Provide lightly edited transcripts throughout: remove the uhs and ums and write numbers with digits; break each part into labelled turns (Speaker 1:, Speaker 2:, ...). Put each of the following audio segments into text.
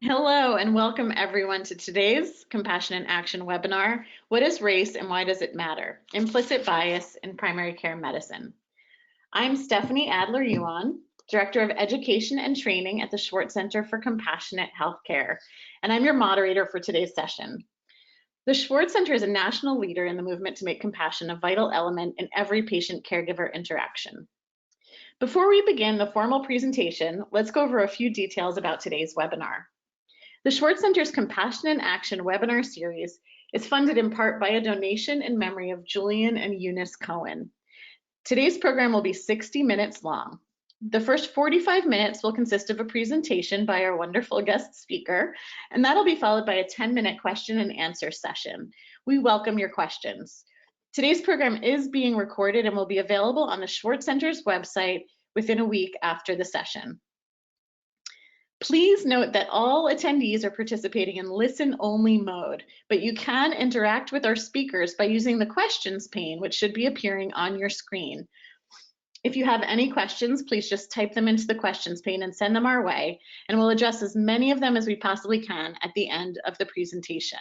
Speaker 1: Hello and welcome everyone to today's Compassion in Action webinar, What is Race and Why Does It Matter? Implicit Bias in Primary Care Medicine. I'm Stephanie Adler-Yuan, Director of Education and Training at the Schwartz Center for Compassionate Healthcare, and I'm your moderator for today's session. The Schwartz Center is a national leader in the movement to make compassion a vital element in every patient-caregiver interaction. Before we begin the formal presentation, let's go over a few details about today's webinar. The Schwartz Center's Compassion in Action webinar series is funded in part by a donation in memory of Julian and Eunice Cohen. Today's program will be 60 minutes long. The first 45 minutes will consist of a presentation by our wonderful guest speaker, and that'll be followed by a 10-minute question and answer session. We welcome your questions. Today's program is being recorded and will be available on the Schwartz Center's website within a week after the session. Please note that all attendees are participating in listen-only mode, but you can interact with our speakers by using the questions pane, which should be appearing on your screen. If you have any questions, please just type them into the questions pane and send them our way, and we'll address as many of them as we possibly can at the end of the presentation.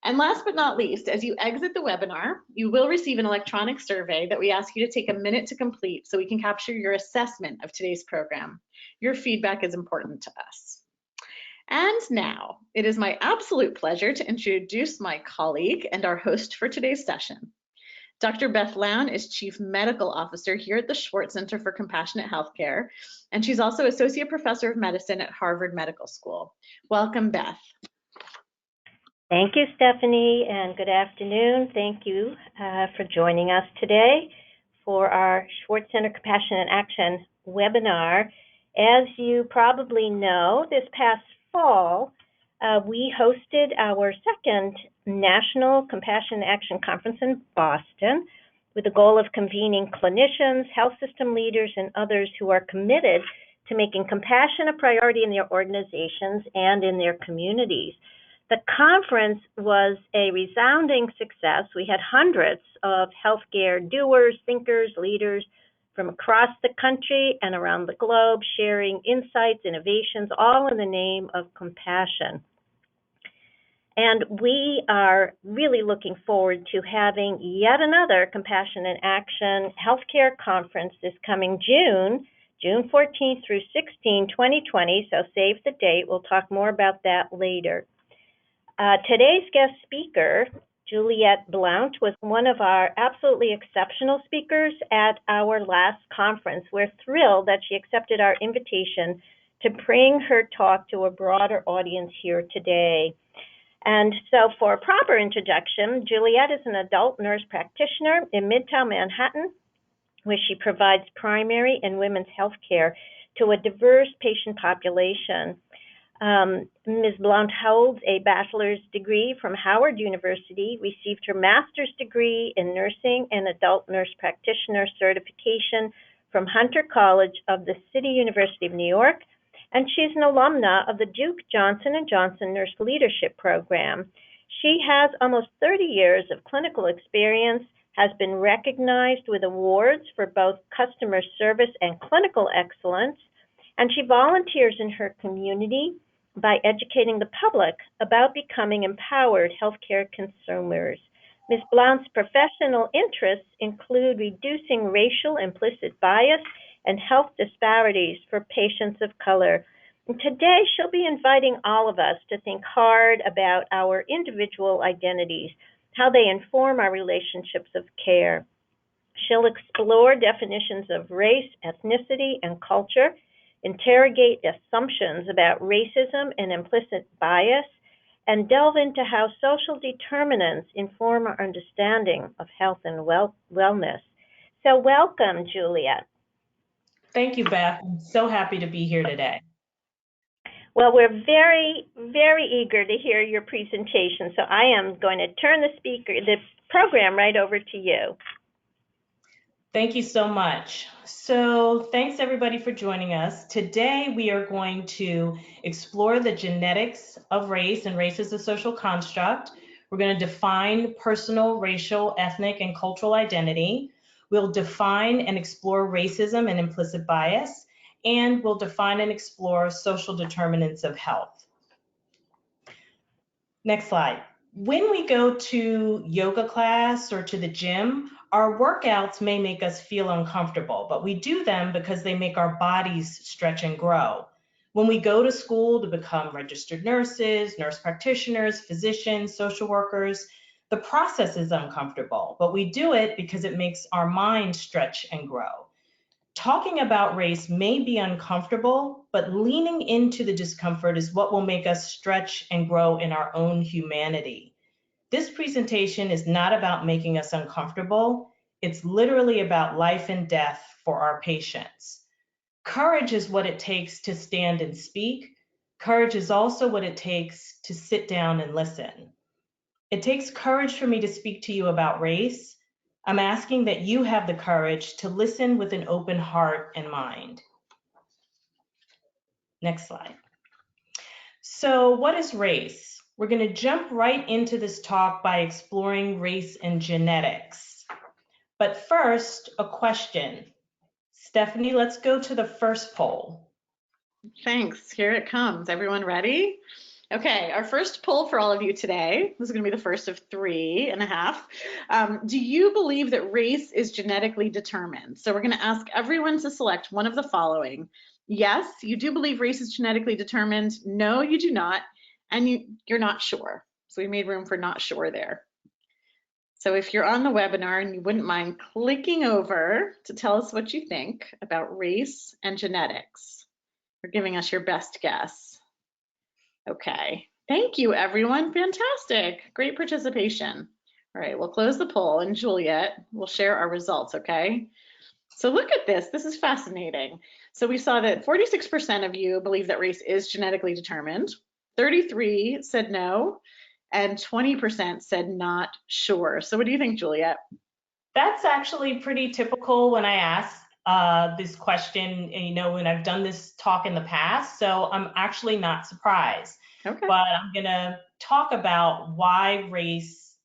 Speaker 1: And last but not least, as you exit the webinar, you will receive an electronic survey that we ask you to take a minute to complete so we can capture your assessment of today's program. Your feedback is important to us. And now, it is my absolute pleasure to introduce my colleague and our host for today's session. Dr. Beth Lown is Chief Medical Officer here at the Schwartz Center for Compassionate Healthcare, and she's also Associate Professor of Medicine at Harvard Medical School. Welcome, Beth.
Speaker 2: Thank you, Stephanie, and good afternoon. Thank you for joining us today for our Schwartz Center Compassion in Action webinar. As you probably know, this past fall, we hosted our second National Compassion in Action Conference in Boston with the goal of convening clinicians, health system leaders, and others who are committed to making compassion a priority in their organizations and in their communities. The conference was a resounding success. We had hundreds of healthcare doers, thinkers, leaders from across the country and around the globe sharing insights, innovations, all in the name of compassion. And we are really looking forward to having yet another Compassion in Action healthcare conference this coming June 14th through 16, 2020. So save the date. We'll talk more about that later. Today's guest speaker, Juliette Blount, was one of our absolutely exceptional speakers at our last conference. We're thrilled that she accepted our invitation to bring her talk to a broader audience here today. And so for a proper introduction, Juliette is an adult nurse practitioner in Midtown Manhattan, where she provides primary and women's health care to a diverse patient population. Ms. Blount holds a bachelor's degree from Howard University, received her master's degree in nursing and adult nurse practitioner certification from Hunter College of the City University of New York, and she's an alumna of the Duke Johnson & Johnson Nurse Leadership Program. She has almost 30 years of clinical experience, has been recognized with awards for both customer service and clinical excellence, and she volunteers in her community by educating the public about becoming empowered healthcare consumers. Ms. Blount's professional interests include reducing racial implicit bias and health disparities for patients of color. And today, she'll be inviting all of us to think hard about our individual identities, how they inform our relationships of care. She'll explore definitions of race, ethnicity, and culture, interrogate assumptions about racism and implicit bias, and delve into how social determinants inform our understanding of health and wellness. So welcome, Juliette.
Speaker 3: Thank you, Beth. I'm so happy to be here today.
Speaker 2: Well, we're very, very eager to hear your presentation, so I am going to turn the program right over to you.
Speaker 3: Thank you so much. So thanks everybody for joining us. Today we are going to explore the genetics of race and race as a social construct. We're going to define personal, racial, ethnic, and cultural identity. We'll define and explore racism and implicit bias, and we'll define and explore social determinants of health. Next slide. When we go to yoga class or to the gym, our workouts may make us feel uncomfortable, but we do them because they make our bodies stretch and grow. When we go to school to become registered nurses, nurse practitioners, physicians, social workers, the process is uncomfortable, but we do it because it makes our mind stretch and grow. Talking about race may be uncomfortable, but leaning into the discomfort is what will make us stretch and grow in our own humanity. This presentation is not about making us uncomfortable. It's literally about life and death for our patients. Courage is what it takes to stand and speak. Courage is also what it takes to sit down and listen. It takes courage for me to speak to you about race. I'm asking that you have the courage to listen with an open heart and mind. Next slide. So what is race? We're going to jump right into this talk by exploring race and genetics. But first, a question. Stephanie, let's go to the first poll.
Speaker 1: Thanks. Here it comes. Everyone ready? Okay, our first poll for all of you today, this is going to be the first of 3.5. Do you believe that race is genetically determined? So we're going to ask everyone to select one of the following. Yes, you do believe race is genetically determined. No, you do not. And you're not sure. So we made room for not sure there. So if you're on the webinar and you wouldn't mind clicking over to tell us what you think about race and genetics, or giving us your best guess. Okay, thank you everyone, fantastic, great participation. All right, we'll close the poll and Juliette will share our results, okay? So look at this is fascinating. So we saw that 46% of you believe that race is genetically determined, 33 said no, and 20% said not sure. So what do you think, Juliette?
Speaker 3: That's actually pretty typical when I ask this question, and when I've done this talk in the past, so I'm actually not surprised.
Speaker 1: Okay.
Speaker 3: But I'm gonna talk about why race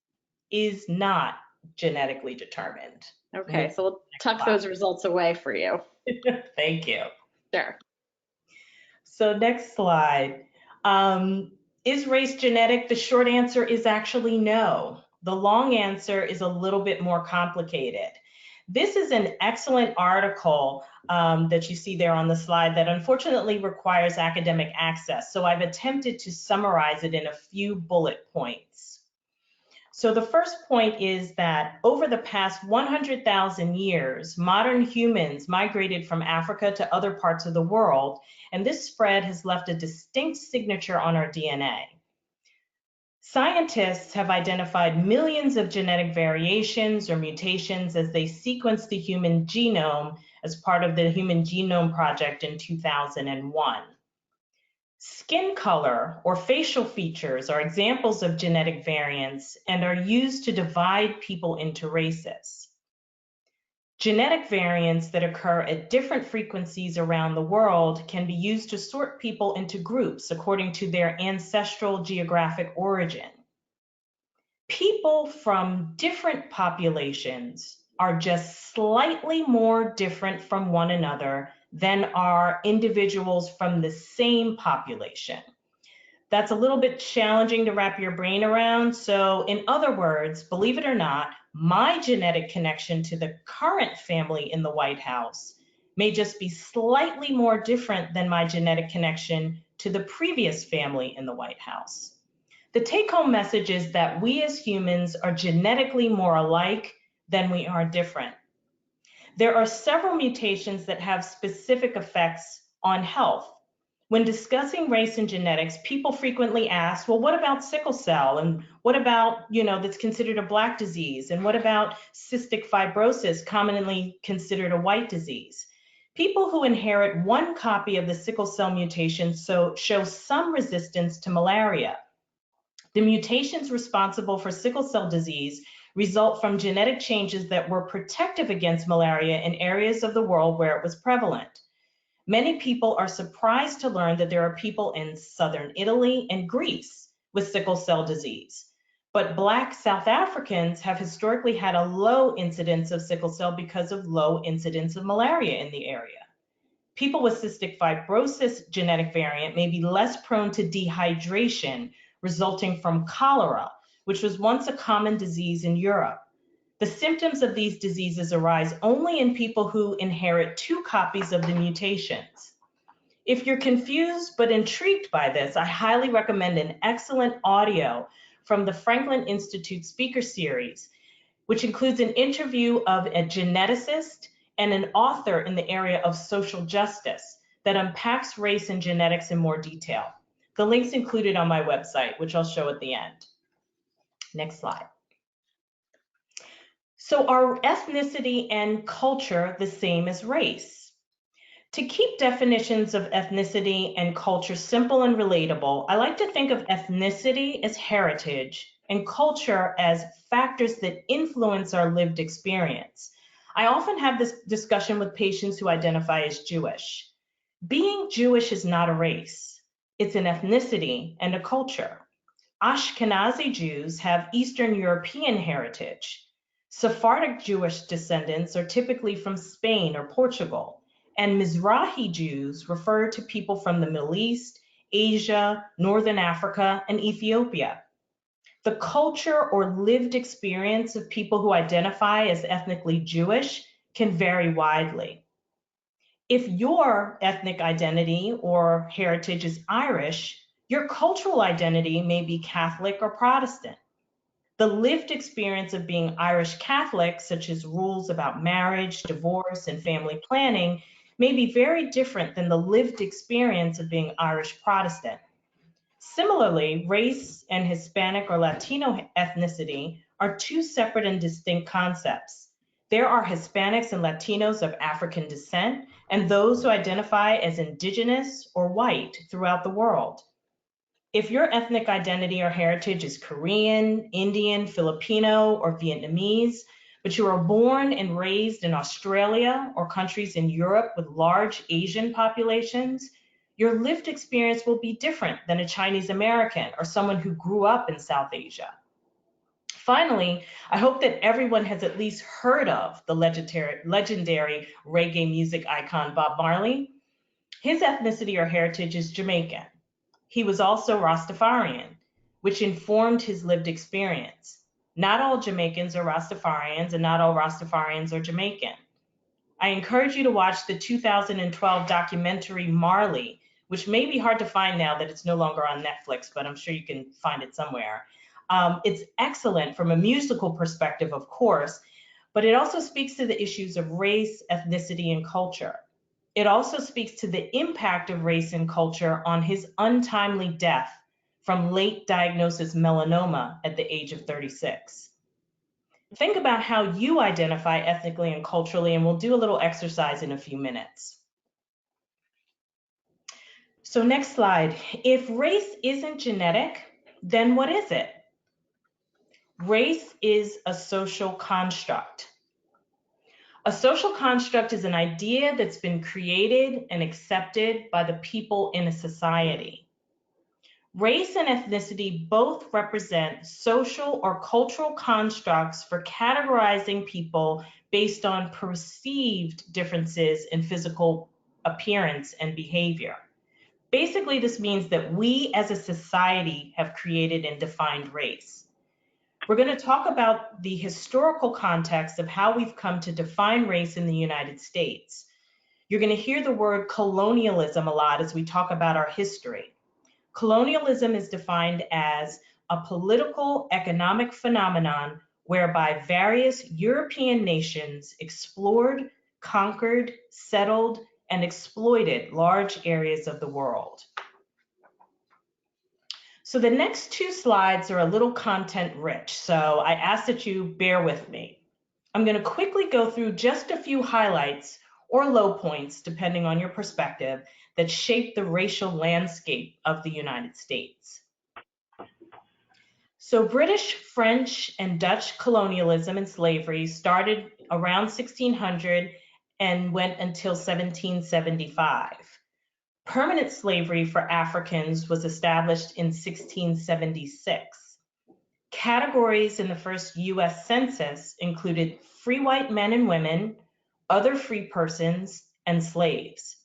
Speaker 3: is not genetically determined.
Speaker 1: Okay, so we'll tuck those results away for you.
Speaker 3: Thank you.
Speaker 1: Sure.
Speaker 3: So next slide. Is race genetic? The short answer is actually no. The long answer is a little bit more complicated. This is an excellent article that you see there on the slide that unfortunately requires academic access. So I've attempted to summarize it in a few bullet points. So the first point is that over the past 100,000 years, modern humans migrated from Africa to other parts of the world, and this spread has left a distinct signature on our DNA. Scientists have identified millions of genetic variations or mutations as they sequence the human genome as part of the Human Genome Project in 2001. Skin color or facial features are examples of genetic variants and are used to divide people into races. Genetic variants that occur at different frequencies around the world can be used to sort people into groups according to their ancestral geographic origin. People from different populations are just slightly more different from one another than are individuals from the same population. That's a little bit challenging to wrap your brain around. So in other words, believe it or not, my genetic connection to the current family in the White House may just be slightly more different than my genetic connection to the previous family in the White House. The take-home message is that we as humans are genetically more alike than we are different. There are several mutations that have specific effects on health. When discussing race and genetics, people frequently ask, well, what about sickle cell? And what about, that's considered a Black disease? And what about cystic fibrosis, commonly considered a white disease? People who inherit one copy of the sickle cell mutation show some resistance to malaria. The mutations responsible for sickle cell disease result from genetic changes that were protective against malaria in areas of the world where it was prevalent. Many people are surprised to learn that there are people in southern Italy and Greece with sickle cell disease. But Black South Africans have historically had a low incidence of sickle cell because of low incidence of malaria in the area. People with cystic fibrosis genetic variant may be less prone to dehydration, resulting from cholera, which was once a common disease in Europe. The symptoms of these diseases arise only in people who inherit 2 copies of the mutations. If you're confused but intrigued by this, I highly recommend an excellent audio from the Franklin Institute Speaker Series, which includes an interview of a geneticist and an author in the area of social justice that unpacks race and genetics in more detail. The link's included on my website, which I'll show at the end. Next slide. So are ethnicity and culture the same as race? To keep definitions of ethnicity and culture simple and relatable, I like to think of ethnicity as heritage and culture as factors that influence our lived experience. I often have this discussion with patients who identify as Jewish. Being Jewish is not a race. It's an ethnicity and a culture. Ashkenazi Jews have Eastern European heritage. Sephardic Jewish descendants are typically from Spain or Portugal, and Mizrahi Jews refer to people from the Middle East, Asia, Northern Africa, and Ethiopia. The culture or lived experience of people who identify as ethnically Jewish can vary widely. If your ethnic identity or heritage is Irish, your cultural identity may be Catholic or Protestant. The lived experience of being Irish Catholic, such as rules about marriage, divorce, and family planning, may be very different than the lived experience of being Irish Protestant. Similarly, race and Hispanic or Latino ethnicity are 2 separate and distinct concepts. There are Hispanics and Latinos of African descent, and those who identify as indigenous or white throughout the world. If your ethnic identity or heritage is Korean, Indian, Filipino, or Vietnamese, but you are born and raised in Australia or countries in Europe with large Asian populations, your lived experience will be different than a Chinese American or someone who grew up in South Asia. Finally, I hope that everyone has at least heard of the legendary reggae music icon Bob Marley. His ethnicity or heritage is Jamaican. He was also Rastafarian, which informed his lived experience. Not all Jamaicans are Rastafarians, and not all Rastafarians are Jamaican. I encourage you to watch the 2012 documentary Marley, which may be hard to find now that it's no longer on Netflix, but I'm sure you can find it somewhere. It's excellent from a musical perspective, of course, but it also speaks to the issues of race, ethnicity, and culture. It also speaks to the impact of race and culture on his untimely death from late diagnosis melanoma at the age of 36. Think about how you identify ethnically and culturally, and we'll do a little exercise in a few minutes. So next slide. If race isn't genetic, then what is it? Race is a social construct. A social construct is an idea that's been created and accepted by the people in a society. Race and ethnicity both represent social or cultural constructs for categorizing people based on perceived differences in physical appearance and behavior. Basically, this means that we as a society have created and defined race. We're going to talk about the historical context of how we've come to define race in the United States. You're going to hear the word colonialism a lot as we talk about our history. Colonialism is defined as a political economic phenomenon whereby various European nations explored, conquered, settled, and exploited large areas of the world. So the next 2 slides are a little content rich, so I ask that you bear with me. I'm going to quickly go through just a few highlights or low points, depending on your perspective, that shape the racial landscape of the United States. So British, French, and Dutch colonialism and slavery started around 1600 and went until 1775. Permanent slavery for Africans was established in 1676. Categories in the first US Census included free white men and women, other free persons, and slaves.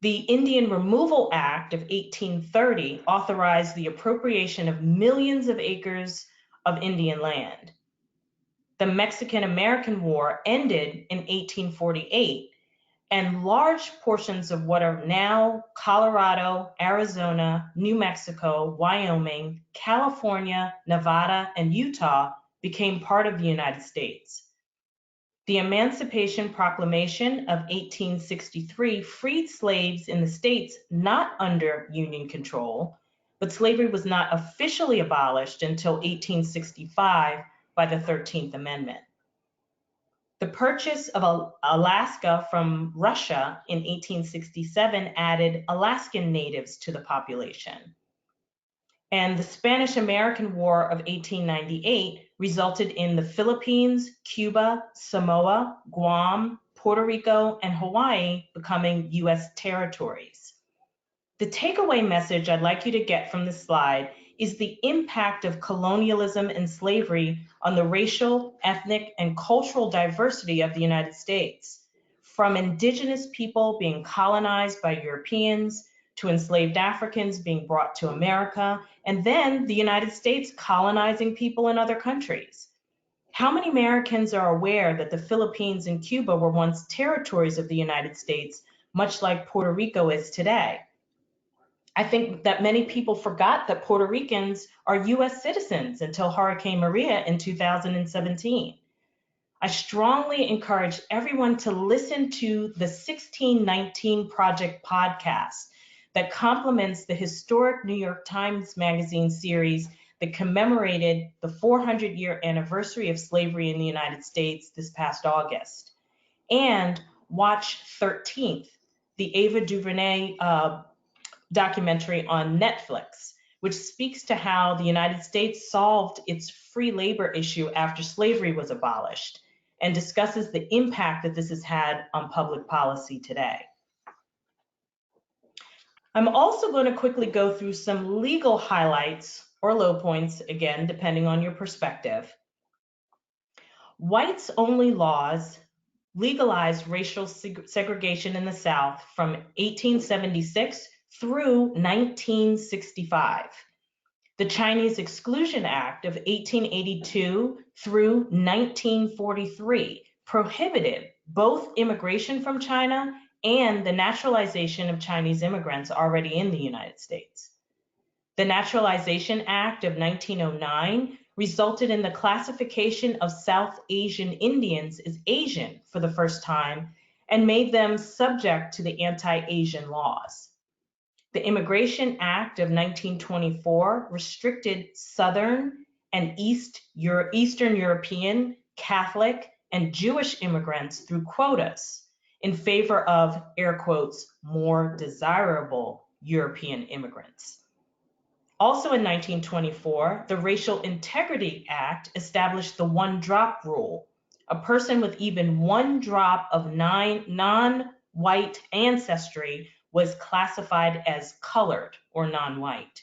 Speaker 3: The Indian Removal Act of 1830 authorized the appropriation of millions of acres of Indian land. The Mexican-American War ended in 1848, and large portions of what are now Colorado, Arizona, New Mexico, Wyoming, California, Nevada, and Utah became part of the United States. The Emancipation Proclamation of 1863 freed slaves in the states not under Union control, but slavery was not officially abolished until 1865 by the 13th Amendment. The purchase of Alaska from Russia in 1867 added Alaskan natives to the population. And the Spanish-American War of 1898 resulted in the Philippines, Cuba, Samoa, Guam, Puerto Rico, and Hawaii becoming US territories. The takeaway message I'd like you to get from this slide is the impact of colonialism and slavery on the racial, ethnic, and cultural diversity of the United States. From indigenous people being colonized by Europeans, to enslaved Africans being brought to America, and then the United States colonizing people in other countries. How many Americans are aware that the Philippines and Cuba were once territories of the United States, much like Puerto Rico is today? I think that many people forgot that Puerto Ricans are US citizens until Hurricane Maria in 2017. I strongly encourage everyone to listen to the 1619 Project podcast that complements the historic New York Times Magazine series that commemorated the 400-year anniversary of slavery in the United States this past August. And watch 13th, the Ava DuVernay documentary on Netflix, which speaks to how the United States solved its free labor issue after slavery was abolished and discusses the impact that this has had on public policy today. I'm also going to quickly go through some legal highlights or low points, again, depending on your perspective. Whites-only laws legalized racial segregation in the South from 1876 through 1965. The Chinese Exclusion Act of 1882 through 1943 prohibited both immigration from China and the naturalization of Chinese immigrants already in the United States. The Naturalization Act of 1909 resulted in the classification of South Asian Indians as Asian for the first time and made them subject to the anti-Asian laws. The Immigration Act of 1924 restricted Southern and Eastern European, Catholic, and Jewish immigrants through quotas in favor of, air quotes, more desirable European immigrants. Also in 1924, the Racial Integrity Act established the one-drop rule. A person with even one drop of non-white ancestry was classified as colored or non-white.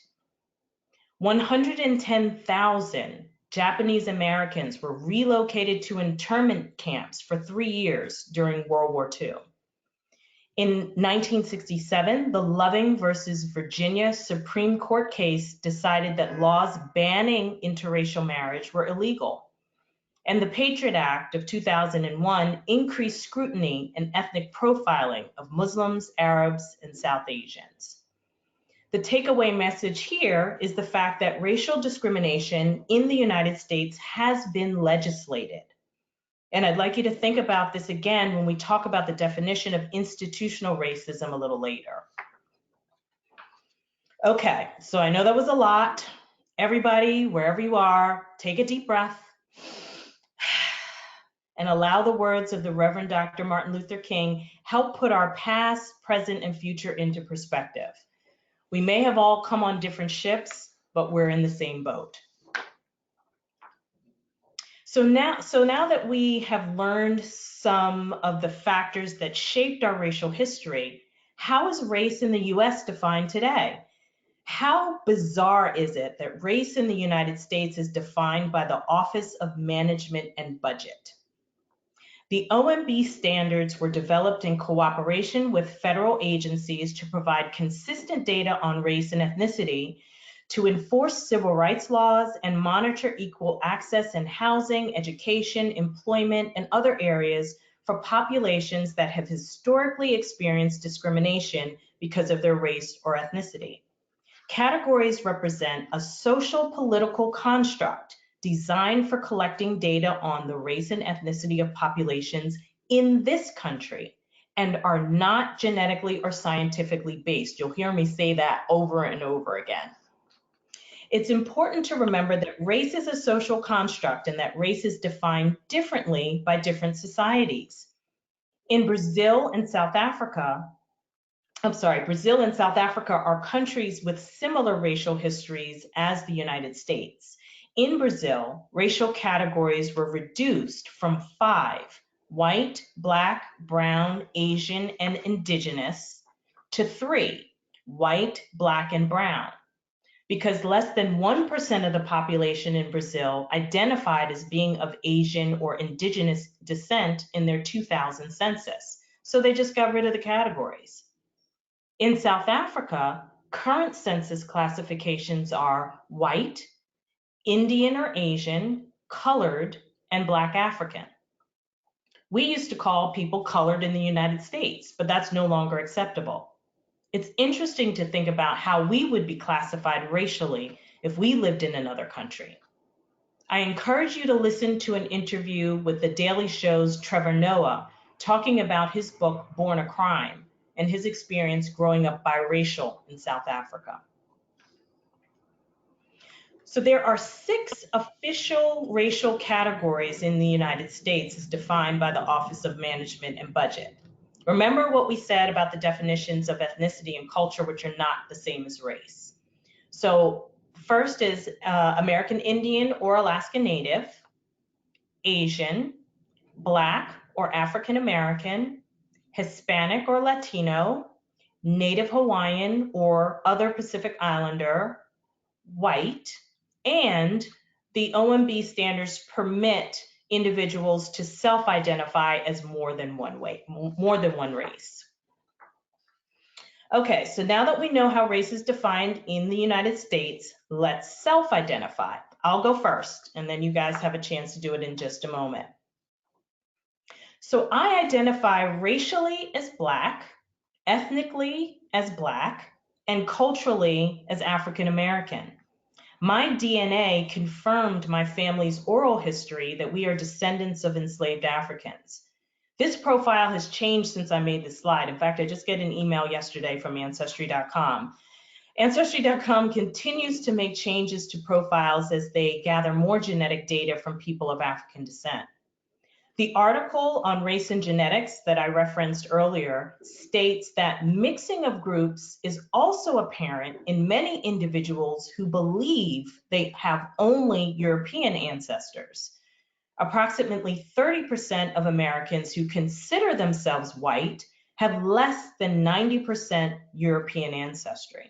Speaker 3: 110,000 Japanese Americans were relocated to internment camps for 3 years during World War II. In 1967, the Loving versus Virginia Supreme Court case decided that laws banning interracial marriage were illegal. And the Patriot Act of 2001 increased scrutiny and ethnic profiling of Muslims, Arabs, and South Asians. The takeaway message here is the fact that racial discrimination in the United States has been legislated. And I'd like you to think about this again when we talk about the definition of institutional racism a little later. Okay, so I know that was a lot. Everybody, wherever you are, take a deep breath and allow the words of the Reverend Dr. Martin Luther King help put our past, present, and future into perspective. We may have all come on different ships, but we're in the same boat. So now that we have learned some of the factors that shaped our racial history, how is race in the US defined today? How bizarre is it that race in the United States is defined by the Office of Management and Budget? The OMB standards were developed in cooperation with federal agencies to provide consistent data on race and ethnicity, to enforce civil rights laws, and monitor equal access in housing, education, employment, and other areas for populations that have historically experienced discrimination because of their race or ethnicity. Categories represent a social political construct designed for collecting data on the race and ethnicity of populations in this country and are not genetically or scientifically based. You'll hear me say that over and over again. It's important to remember that race is a social construct and that race is defined differently by different societies. In Brazil and South Africa, Brazil and South Africa are countries with similar racial histories as the United States. In Brazil, racial categories were reduced from 5, white, Black, brown, Asian, and indigenous, to 3, white, Black, and brown, because less than 1% of the population in Brazil identified as being of Asian or indigenous descent in their 2000 census. So they just got rid of the categories. In South Africa, current census classifications are white, Indian or Asian, colored, and Black African. We used to call people colored in the United States, but that's no longer acceptable. It's interesting to think about how we would be classified racially if we lived in another country. I encourage you to listen to an interview with The Daily Show's Trevor Noah talking about his book, Born a Crime, and his experience growing up biracial in South Africa. So there are 6 official racial categories in the United States as defined by the Office of Management and Budget. Remember what we said about the definitions of ethnicity and culture, which are not the same as race. So first is American Indian or Alaska Native, Asian, Black or African American, Hispanic or Latino, Native Hawaiian or other Pacific Islander, white, and the OMB standards permit individuals to self-identify as more than one race. Okay, so now that we know how race is defined in the United States, let's self-identify. I'll go first, and then you guys have a chance to do it in just a moment. So I identify racially as Black, ethnically as Black, and culturally as African American. My DNA confirmed my family's oral history that we are descendants of enslaved Africans. This profile has changed since I made this slide. In fact, I just got an email yesterday from Ancestry.com. Ancestry.com continues to make changes to profiles as they gather more genetic data from people of African descent. The article on race and genetics that I referenced earlier states that mixing of groups is also apparent in many individuals who believe they have only European ancestors. Approximately 30% of Americans who consider themselves white have less than 90% European ancestry.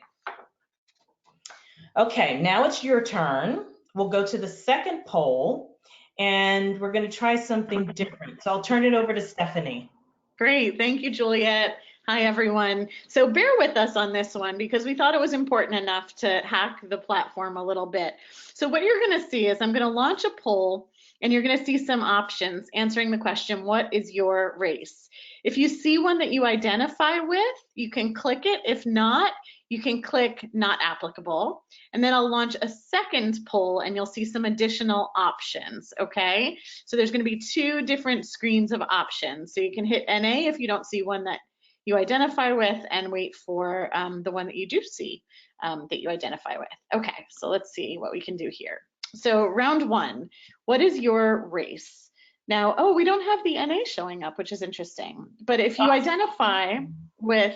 Speaker 3: Okay, now it's your turn. We'll go to the second poll. And we're going to try something different. So I'll turn it over to Stephanie.
Speaker 1: Great. Thank you, Juliette. Hi, everyone. So bear with us on this one because we thought it was important enough to hack the platform a little bit. So what you're going to see is I'm going to launch a poll and you're going to see some options answering the question, what is your race? If you see one that you identify with, you can click it. If not, you can click not applicable. And then I'll launch a second poll and you'll see some additional options, okay? So there's gonna be 2 different screens of options. So you can hit NA if you don't see one that you identify with and wait for the one that you do see that you identify with. Okay, so let's see what we can do here. So round 1, what is your race? Now, oh, we don't have the NA showing up, which is interesting. But if you identify with,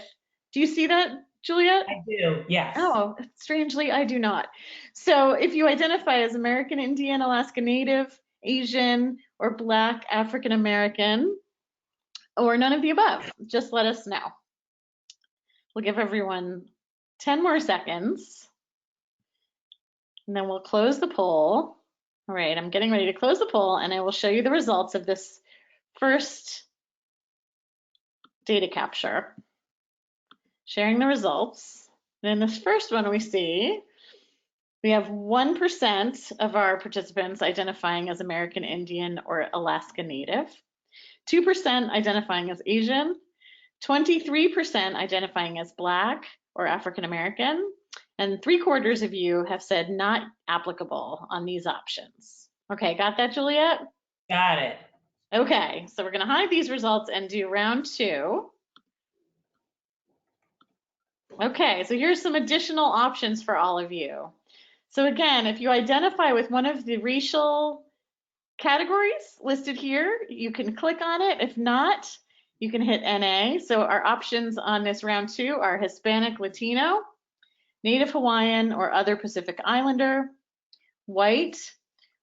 Speaker 1: do you see that, Juliette?
Speaker 3: I do, yes.
Speaker 1: Oh, strangely, I do not. So if you identify as American Indian, Alaska Native, Asian, or Black African American, or none of the above, just let us know. We'll give everyone 10 more seconds, and then we'll close the poll. All right, I'm getting ready to close the poll, and I will show you the results of this first data capture, sharing the results. And in this first one we see we have 1% of our participants identifying as American Indian or Alaska Native, 2% identifying as Asian, 23% identifying as Black or African American, and 3/4 of you have said not applicable on these options. Okay, got that, Juliette?
Speaker 3: Got it.
Speaker 1: Okay, so we're going to hide these results and do round 2. Okay, so here's some additional options for all of you. So again, if you identify with one of the racial categories listed here, you can click on it. If not, you can hit NA. So our options on this round 2 are Hispanic, Latino, Native Hawaiian or other Pacific Islander, white,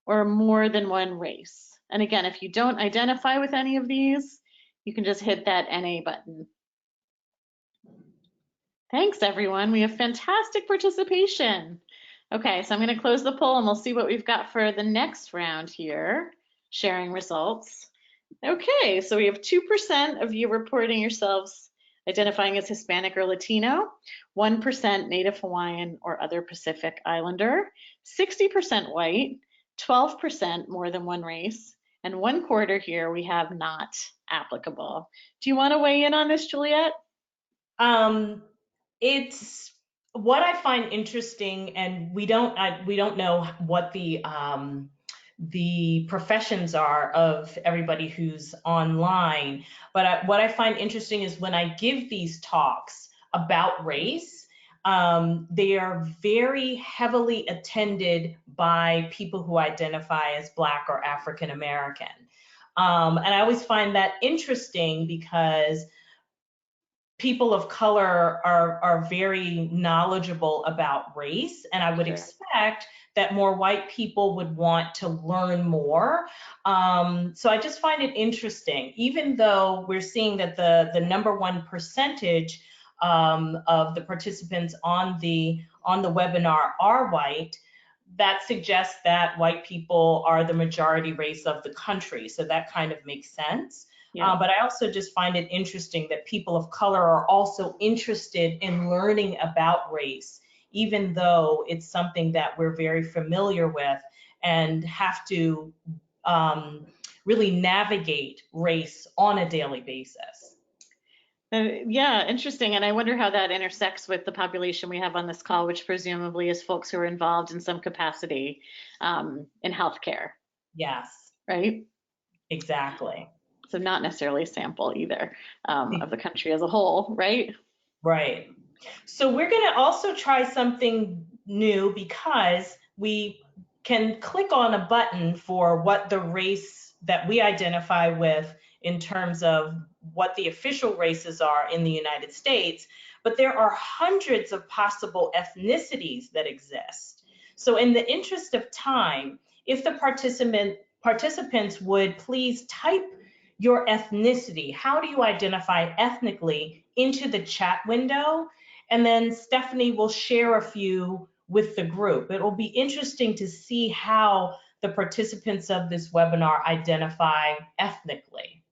Speaker 1: or more than one race. And again, if you don't identify with any of these, you can just hit that NA button. Thanks, everyone. We have fantastic participation. Okay, so I'm going to close the poll and we'll see what we've got for the next round here, sharing results. Okay, so we have 2% of you reporting yourselves identifying as Hispanic or Latino, 1% Native Hawaiian or other Pacific Islander, 60% white, 12% more than one race, and 1/4 here we have not applicable. Do you want to weigh in on this, Juliette?
Speaker 3: It's what I find interesting, and we don't know what the professions are of everybody who's online. But what I find interesting is when I give these talks about race, they are very heavily attended by people who identify as Black or African American. And I always find that interesting because people of color are very knowledgeable about race, and I would expect that more white people would want to learn more. So I just find it interesting, even though we're seeing that the number one percentage of the participants on the webinar are white, that suggests that white people are the majority race of the country. So that kind of makes sense. Yeah. But I also just find it interesting that people of color are also interested in learning about race, even though it's something that we're very familiar with and have to really navigate race on a daily basis.
Speaker 1: Yeah, interesting. And I wonder how that intersects with the population we have on this call, which presumably is folks who are involved in some capacity in healthcare.
Speaker 3: Yes.
Speaker 1: Right?
Speaker 3: Exactly.
Speaker 1: So not necessarily a sample either of the country as a whole, right?
Speaker 3: Right. So we're going to also try something new because we can click on a button for what the race that we identify with in terms of what the official races are in the United States, but there are hundreds of possible ethnicities that exist. So in the interest of time, if the participants would please type your ethnicity, how do you identify ethnically, into the chat window, and then Stephanie will share a few with the group. It will be interesting to see how the participants of this webinar identify ethnically.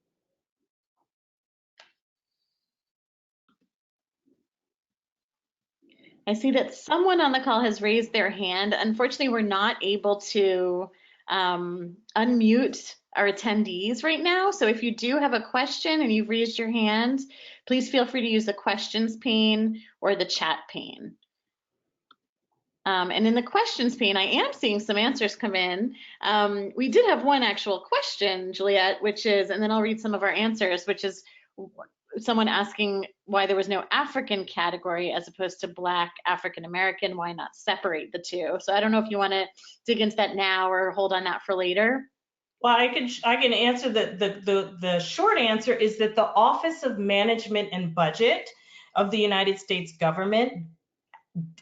Speaker 1: I see that someone on the call has raised their hand. Unfortunately, we're not able to unmute our attendees right now. So if you do have a question and you've raised your hand, please feel free to use the questions pane or the chat pane. And in the questions pane, I am seeing some answers come in. We did have one actual question, Juliette, which is, and then I'll read some of our answers, which is someone asking why there was no African category as opposed to Black, African American, why not separate the two? So I don't know if you want to dig into that now or hold on that for later.
Speaker 3: Well, I can answer the short answer is that the Office of Management and Budget of the United States government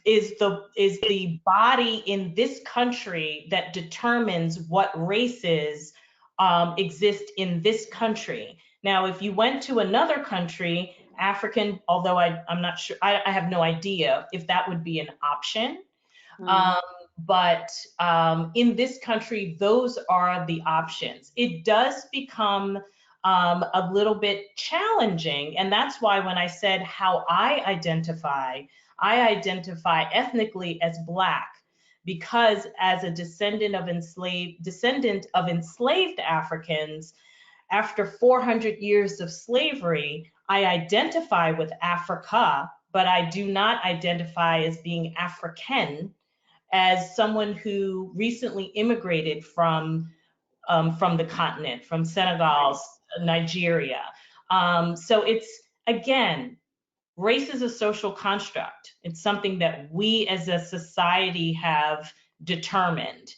Speaker 3: is the body in this country that determines what races exist in this country. Now, if you went to another country, African, although I'm not sure, I have no idea if that would be an option. But in this country, those are the options. It does become a little bit challenging. And that's why when I said how I identify ethnically as Black, because as a descendant of enslaved Africans, after 400 years of slavery, I identify with Africa, but I do not identify as being African, as someone who recently immigrated from the continent, from Senegal, Nigeria. So it's, again, race is a social construct. It's something that we as a society have determined.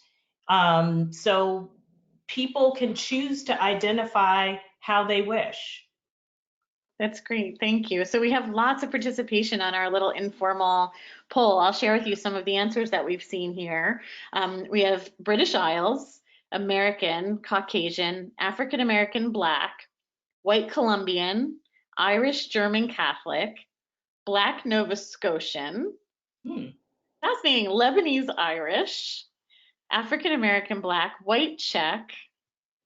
Speaker 3: So people can choose to identify how they wish.
Speaker 1: That's great. Thank you. So we have lots of participation on our little informal poll. I'll share with you some of the answers that we've seen here. We have British Isles, American, Caucasian, African American, Black, White Colombian, Irish German Catholic, Black Nova Scotian, fascinating, Lebanese Irish, African American Black, White Czech,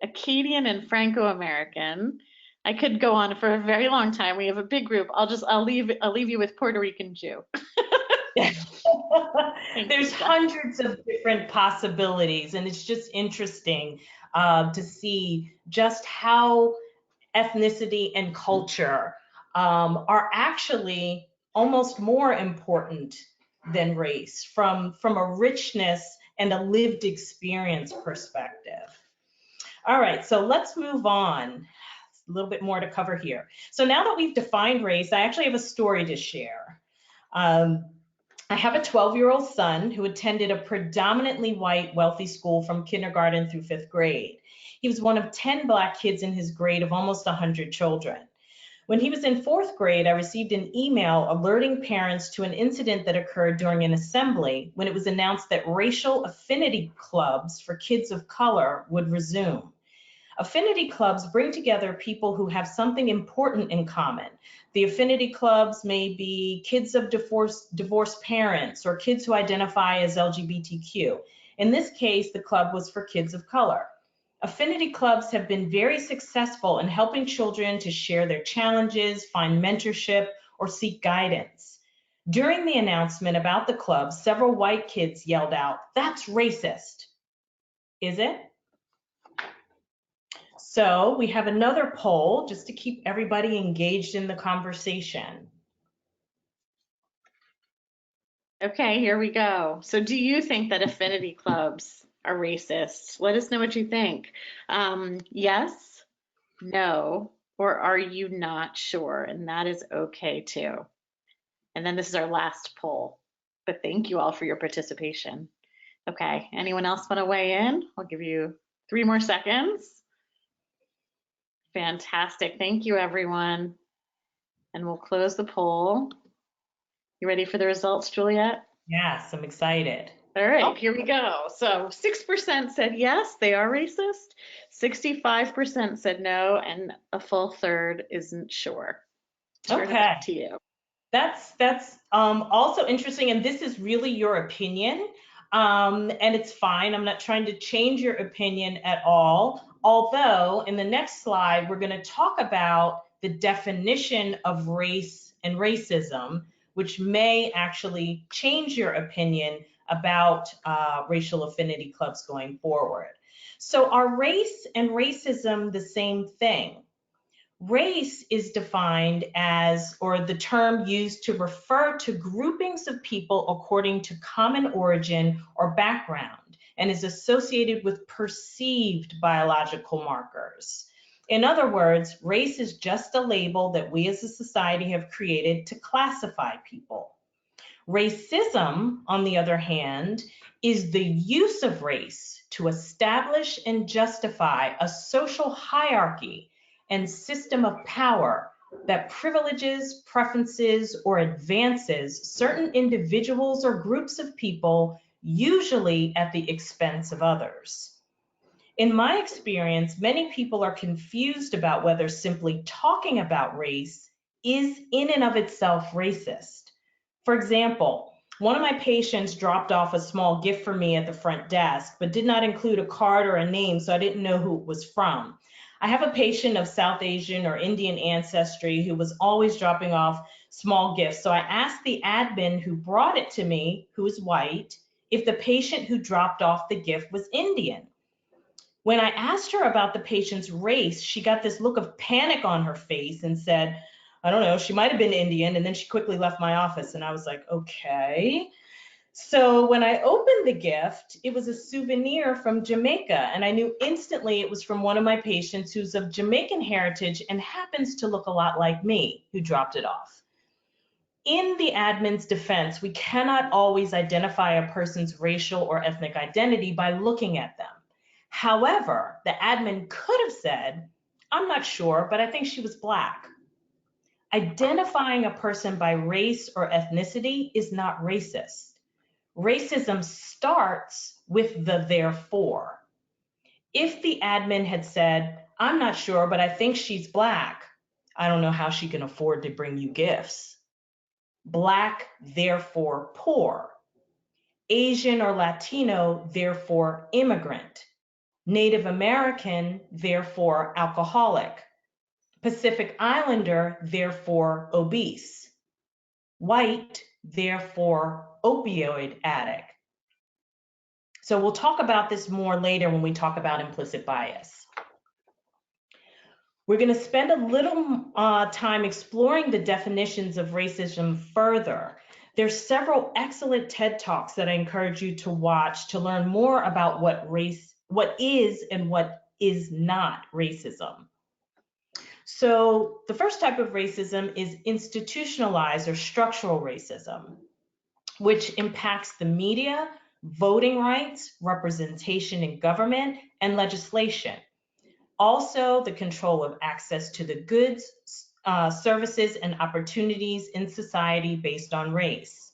Speaker 1: Acadian and Franco-American. I could go on for a very long time. We have a big group. I'll leave you with Puerto Rican Jew.
Speaker 3: There's hundreds of different possibilities, and it's just interesting to see just how ethnicity and culture are actually almost more important than race from a richness and a lived experience perspective. All right, so let's move on. A little bit more to cover here. So now that we've defined race, I actually have a story to share. I have a 12-year-old son who attended a predominantly white, wealthy school from kindergarten through 5th grade. He was one of 10 Black kids in his grade of almost 100 children. When he was in 4th grade, I received an email alerting parents to an incident that occurred during an assembly when it was announced that racial affinity clubs for kids of color would resume. Affinity clubs bring together people who have something important in common. The affinity clubs may be kids of divorced parents or kids who identify as LGBTQ. In this case, the club was for kids of color. Affinity clubs have been very successful in helping children to share their challenges, find mentorship, or seek guidance. During the announcement about the club, several white kids yelled out, "That's racist." Is it? So we have another poll just to keep everybody engaged in the conversation.
Speaker 1: Okay, here we go. So do you think that affinity clubs are racist? Let us know what you think. Yes, no, or are you not sure? And that is okay too. And then this is our last poll. But thank you all for your participation. Okay, anyone else want to weigh in? I'll give you 3 more seconds. Fantastic. Thank you, everyone. And we'll close the poll. You ready for the results, Juliette?
Speaker 3: Yes, I'm excited.
Speaker 1: All right, here we go. So 6% said yes, they are racist. 65% said no, and a full third isn't sure. Turn it back to you.
Speaker 3: That's also interesting, and this is really your opinion, and it's fine. I'm not trying to change your opinion at all. Although in the next slide, we're going to talk about the definition of race and racism, which may actually change your opinion about racial affinity clubs going forward. So are race and racism the same thing? Race is defined as, or the term used to refer to groupings of people according to common origin or background, and is associated with perceived biological markers. In other words, race is just a label that we as a society have created to classify people. Racism, on the other hand, is the use of race to establish and justify a social hierarchy and system of power that privileges, preferences, or advances certain individuals or groups of people, usually at the expense of others. In my experience, many people are confused about whether simply talking about race is in and of itself racist. For example, one of my patients dropped off a small gift for me at the front desk, but did not include a card or a name, so I didn't know who it was from. I have a patient of South Asian or Indian ancestry who was always dropping off small gifts. So I asked the admin who brought it to me, who is white, if the patient who dropped off the gift was Indian. When I asked her about the patient's race, she got this look of panic on her face and said, I don't know, she might have been Indian. And then she quickly left my office. And I was like, okay. So when I opened the gift, it was a souvenir from Jamaica. And I knew instantly it was from one of my patients who's of Jamaican heritage and happens to look a lot like me, who dropped it off. In the admin's defense, we cannot always identify a person's racial or ethnic identity by looking at them. However, the admin could have said, I'm not sure, but I think she was Black. Identifying a person by race or ethnicity is not racist. Racism starts with the therefore. If the admin had said, I'm not sure, but I think she's Black, I don't know how she can afford to bring you gifts. Black, therefore poor. Asian or Latino, therefore immigrant. Native American, therefore alcoholic. Pacific Islander, therefore obese. White, therefore opioid addict. So we'll talk about this more later when we talk about implicit bias. We're going to spend a little time exploring the definitions of racism further. There's several excellent TED Talks that I encourage you to watch to learn more about what is and what is not racism. So the first type of racism is institutionalized or structural racism, which impacts the media, voting rights, representation in government, and legislation. Also, the control of access to the goods, services, and opportunities in society based on race,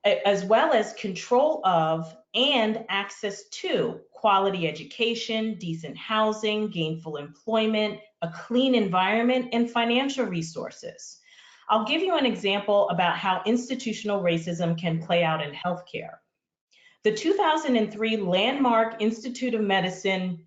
Speaker 3: as well as control of and access to quality education, decent housing, gainful employment, a clean environment, and financial resources. I'll give you an example about how institutional racism can play out in healthcare. The 2003 landmark Institute of Medicine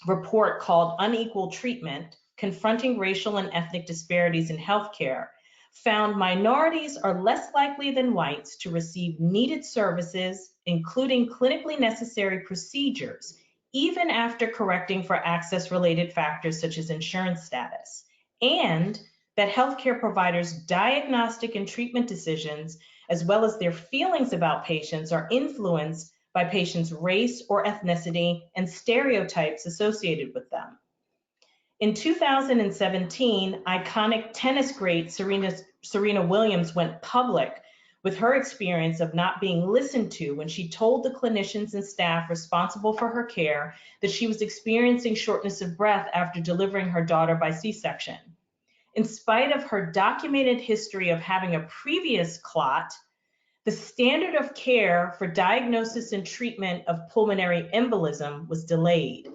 Speaker 3: report called Unequal Treatment, Confronting Racial and Ethnic Disparities in Healthcare found minorities are less likely than whites to receive needed services, including clinically necessary procedures, even after correcting for access-related factors such as insurance status, and that healthcare providers' diagnostic and treatment decisions, as well as their feelings about patients, are influenced by patients' race or ethnicity and stereotypes associated with them. In 2017, iconic tennis great Serena Williams went public with her experience of not being listened to when she told the clinicians and staff responsible for her care that she was experiencing shortness of breath after delivering her daughter by C-section. In spite of her documented history of having a previous clot, the standard of care for diagnosis and treatment of pulmonary embolism was delayed.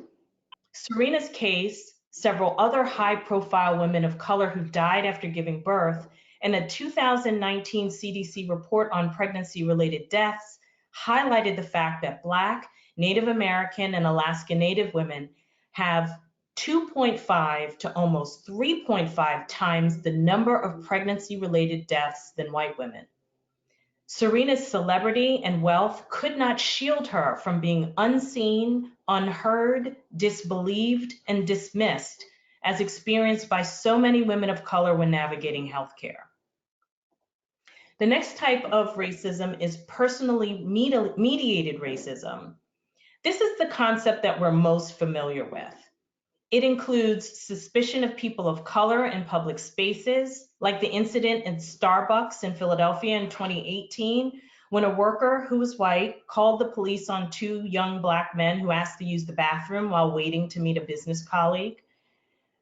Speaker 3: Serena's case, several other high-profile women of color who died after giving birth, and a 2019 CDC report on pregnancy-related deaths highlighted the fact that Black, Native American, and Alaska Native women have 2.5 to almost 3.5 times the number of pregnancy-related deaths than white women. Serena's celebrity and wealth could not shield her from being unseen, unheard, disbelieved, and dismissed, as experienced by so many women of color when navigating healthcare. The next type of racism is personally mediated racism. This is the concept that we're most familiar with. It includes suspicion of people of color in public spaces, like the incident in Starbucks in Philadelphia in 2018, when a worker who was white called the police on two young Black men who asked to use the bathroom while waiting to meet a business colleague.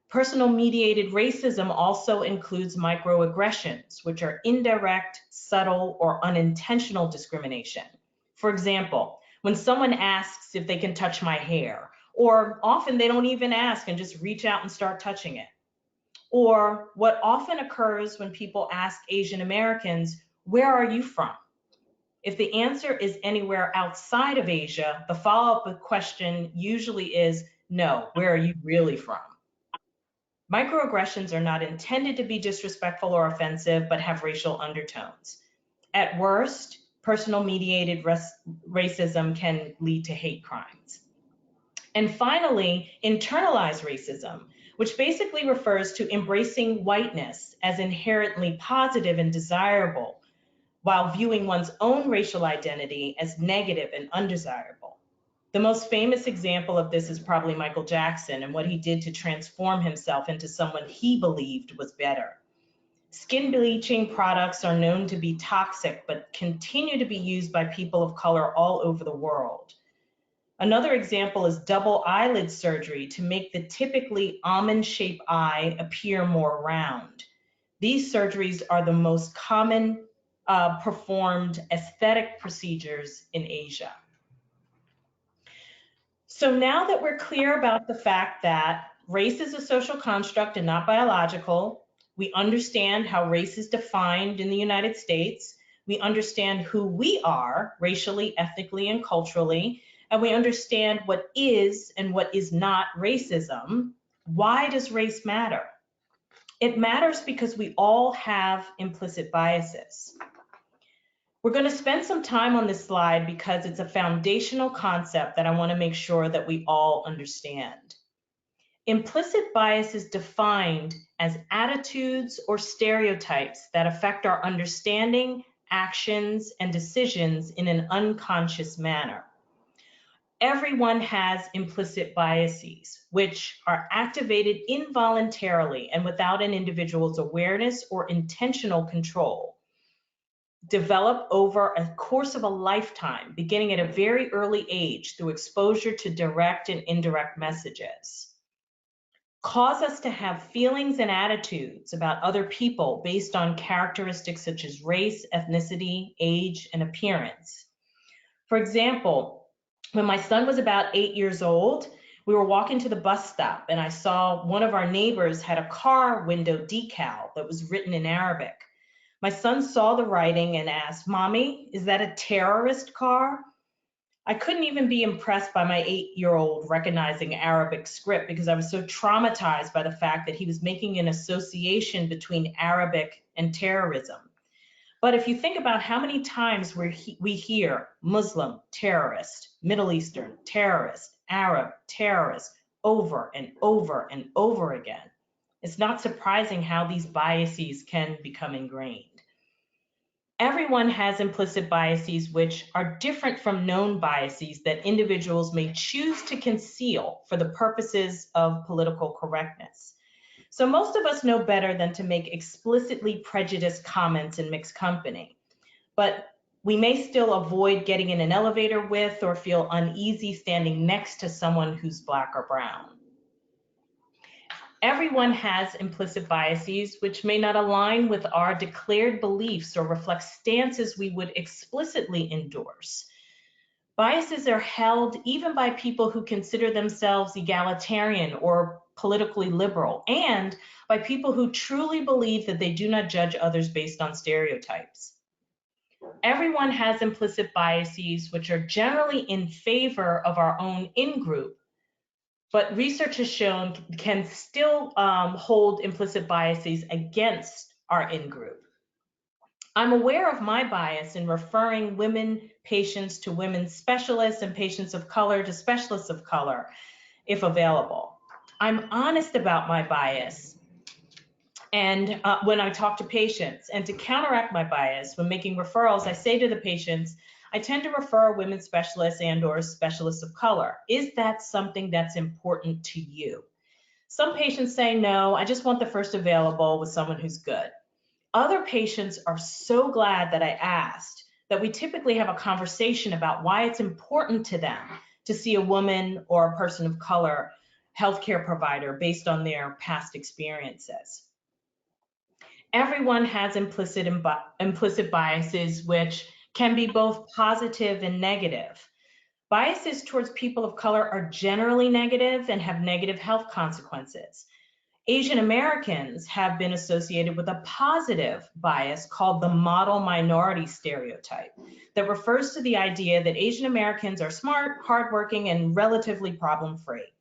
Speaker 3: Personal mediated racism also includes microaggressions, which are indirect, subtle, or unintentional discrimination. For example, when someone asks if they can touch my hair, or often they don't even ask and just reach out and start touching it. Or what often occurs when people ask Asian Americans, where are you from? If the answer is anywhere outside of Asia, the follow-up question usually is, No, where are you really from? Microaggressions are not intended to be disrespectful or offensive, but have racial undertones. At worst, personal mediated racism can lead to hate crimes. And finally, internalized racism, which basically refers to embracing whiteness as inherently positive and desirable, while viewing one's own racial identity as negative and undesirable. The most famous example of this is probably Michael Jackson and what he did to transform himself into someone he believed was better. Skin bleaching products are known to be toxic, but continue to be used by people of color all over the world. Another example is double eyelid surgery to make the typically almond-shaped eye appear more round. These surgeries are the most common performed aesthetic procedures in Asia. So now that we're clear about the fact that race is a social construct and not biological, we understand how race is defined in the United States, we understand who we are racially, ethnically, and culturally, and we understand what is and what is not racism. Why does race matter? It matters because we all have implicit biases. We're going to spend some time on this slide because it's a foundational concept that I want to make sure that we all understand. Implicit bias is defined as attitudes or stereotypes that affect our understanding, actions, and decisions in an unconscious manner. Everyone has implicit biases, which are activated involuntarily and without an individual's awareness or intentional control. Develop over a course of a lifetime, beginning at a very early age through exposure to direct and indirect messages. Cause us to have feelings and attitudes about other people based on characteristics such as race, ethnicity, age, and appearance. For example, when my son was about 8 years old, we were walking to the bus stop and I saw one of our neighbors had a car window decal that was written in Arabic. My son saw the writing and asked, "Mommy, is that a terrorist car?" I couldn't even be impressed by my 8-year-old recognizing Arabic script because I was so traumatized by the fact that he was making an association between Arabic and terrorism. But if you think about how many times we hear Muslim terrorist, Middle Eastern terrorist, Arab terrorist over and over and over again, it's not surprising how these biases can become ingrained. Everyone has implicit biases which are different from known biases that individuals may choose to conceal for the purposes of political correctness. So most of us know better than to make explicitly prejudiced comments in mixed company, but we may still avoid getting in an elevator with or feel uneasy standing next to someone who's Black or brown. Everyone has implicit biases which may not align with our declared beliefs or reflect stances we would explicitly endorse. Biases are held even by people who consider themselves egalitarian or politically liberal, and by people who truly believe that they do not judge others based on stereotypes. Everyone has implicit biases which are generally in favor of our own in-group, but research has shown can still hold implicit biases against our in-group. I'm aware of my bias in referring women patients to women specialists and patients of color to specialists of color, if available. I'm honest about my bias and when I talk to patients, and to counteract my bias when making referrals, I say to the patients, I tend to refer women specialists and or specialists of color. Is that something that's important to you? Some patients say, no, I just want the first available with someone who's good. Other patients are so glad that I asked that we typically have a conversation about why it's important to them to see a woman or a person of color healthcare provider based on their past experiences. Everyone has implicit biases, which can be both positive and negative. Biases towards people of color are generally negative and have negative health consequences. Asian Americans have been associated with a positive bias called the model minority stereotype that refers to the idea that Asian Americans are smart, hardworking, and relatively problem-free.